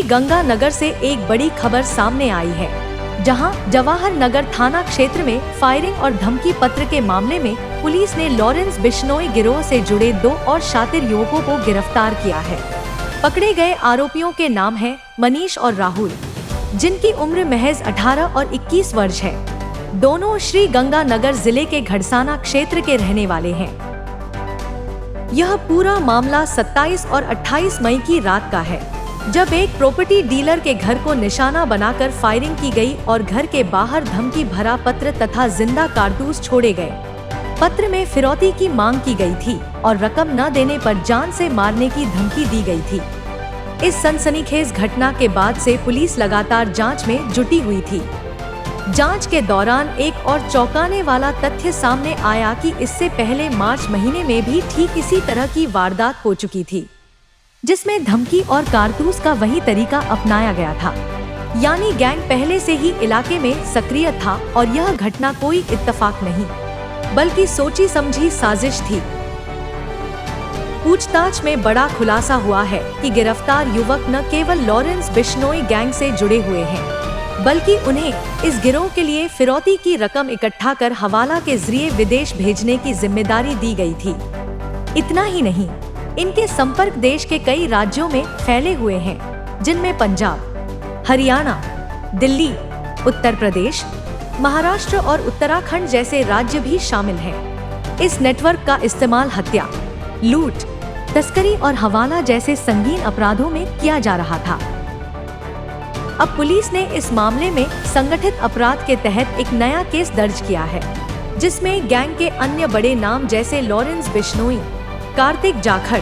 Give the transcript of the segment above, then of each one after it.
गंगानगर से एक बड़ी खबर सामने आई है, जहां जवाहर नगर थाना क्षेत्र में फायरिंग और धमकी पत्र के मामले में पुलिस ने लॉरेंस बिश्नोई गिरोह से जुड़े 2 और शातिर युवकों को गिरफ्तार किया है। पकड़े गए आरोपियों के नाम हैं मनीष और राहुल, जिनकी उम्र महज 18 और 21 वर्ष है। दोनों श्री गंगानगर जिले के घड़साना क्षेत्र के रहने वाले हैं। यह पूरा मामला 27 और 28 मई की रात का है, जब एक प्रॉपर्टी डीलर के घर को निशाना बनाकर फायरिंग की गई और घर के बाहर धमकी भरा पत्र तथा जिंदा कारतूस छोड़े गए। पत्र में फिरौती की मांग की गई थी और रकम न देने पर जान से मारने की धमकी दी गई थी। इस सनसनीखेज घटना के बाद से पुलिस लगातार जांच में जुटी हुई थी। जांच के दौरान एक और चौंकाने वाला तथ्य सामने आया कि इससे पहले मार्च महीने में भी ठीक इसी तरह की वारदात हो चुकी थी, जिसमें धमकी और कारतूस का वही तरीका अपनाया गया था। यानी गैंग पहले से ही इलाके में सक्रिय था और यह घटना कोई इत्तेफाक नहीं, बल्कि सोची समझी साजिश थी। पूछताछ में बड़ा खुलासा हुआ है कि गिरफ्तार युवक न केवल लॉरेंस बिश्नोई गैंग से जुड़े हुए हैं, बल्कि उन्हें इस गिरोह के लिए फिरौती की रकम इकट्ठा कर हवाला के जरिए विदेश भेजने की जिम्मेदारी दी गई थी। इतना ही नहीं, इनके संपर्क देश के कई राज्यों में फैले हुए हैं, जिनमें पंजाब, हरियाणा, दिल्ली, उत्तर प्रदेश, महाराष्ट्र और उत्तराखंड जैसे राज्य भी शामिल हैं। इस नेटवर्क का इस्तेमाल हत्या, लूट, तस्करी और हवाला जैसे संगीन अपराधों में किया जा रहा था। अब पुलिस ने इस मामले में संगठित अपराध के तहत एक नया केस दर्ज किया है, जिसमें गैंग के अन्य बड़े नाम जैसे लॉरेंस बिश्नोई, कार्तिक जाखड़,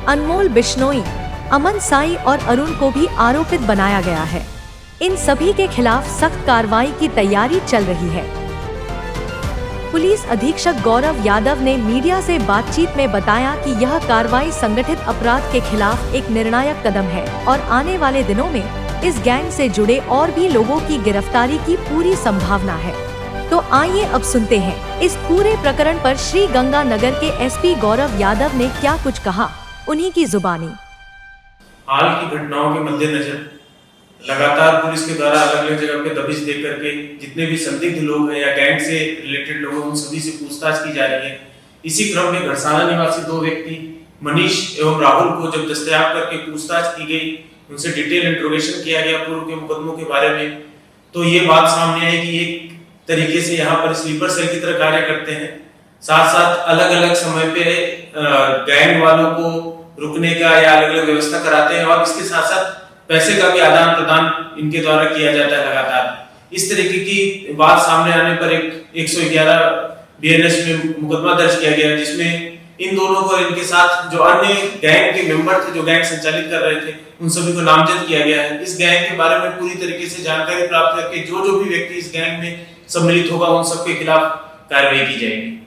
अनमोल बिश्नोई, अमन साई और अरुण को भी आरोपित बनाया गया है। इन सभी के खिलाफ सख्त कार्रवाई की तैयारी चल रही है। पुलिस अधीक्षक गौरव यादव ने मीडिया से बातचीत में बताया कि यह कार्रवाई संगठित अपराध के खिलाफ एक निर्णायक कदम है और आने वाले दिनों में इस गैंग से जुड़े और भी लोगों की गिरफ्तारी की पूरी संभावना है। तो आइए अब सुनते हैं इस पूरे प्रकरण पर श्री गंगानगर के एसपी गौरव यादव ने क्या कुछ कहा, उन्हीं की जुबानी। हाल की घटनाओं के मद्देनजर लगातार पुलिस के द्वारा अलग अलग जगह पे दबिश दे करके जितने भी संदिग्ध लोग हैं या गैंग से रिलेटेड लोग हैं, उन सभी से पूछताछ की जा रही है। इसी क्रम में घड़साना निवासी 2 व्यक्ति मनीष एवं राहुल को जब दस्तयाब करके पूछताछ की गई, उनसे डिटेल इंट्रोगेशन किया गया पूर्व के मुकदमों के बारे में, तो ये बात सामने आई कि एक तरीके से यहाँ पर स्लीपर सेल की तरह कार्य करते हैं। साथ साथ अलग अलग समय पे गैंग वालों को रुकने का या अलग अलग व्यवस्था कराते हैं और इसके साथ साथ पैसे का भी आदान प्रदान इनके द्वारा किया जाता है लगातार। इस तरीके की बात सामने आने पर एक 111 बीएनएस में मुकदमा दर्ज किया गया, जिसमें इन दोनों को इनके साथ जो अन्य गैंग के मेंबर थे जो गैंग संचालित कर रहे थे, उन सभी को नामजद किया गया है। इस गैंग के बारे में पूरी तरीके से जानकारी प्राप्त करके जो भी व्यक्ति इस गैंग में सम्मिलित होगा, उन सबके खिलाफ कार्रवाई की जाएगी।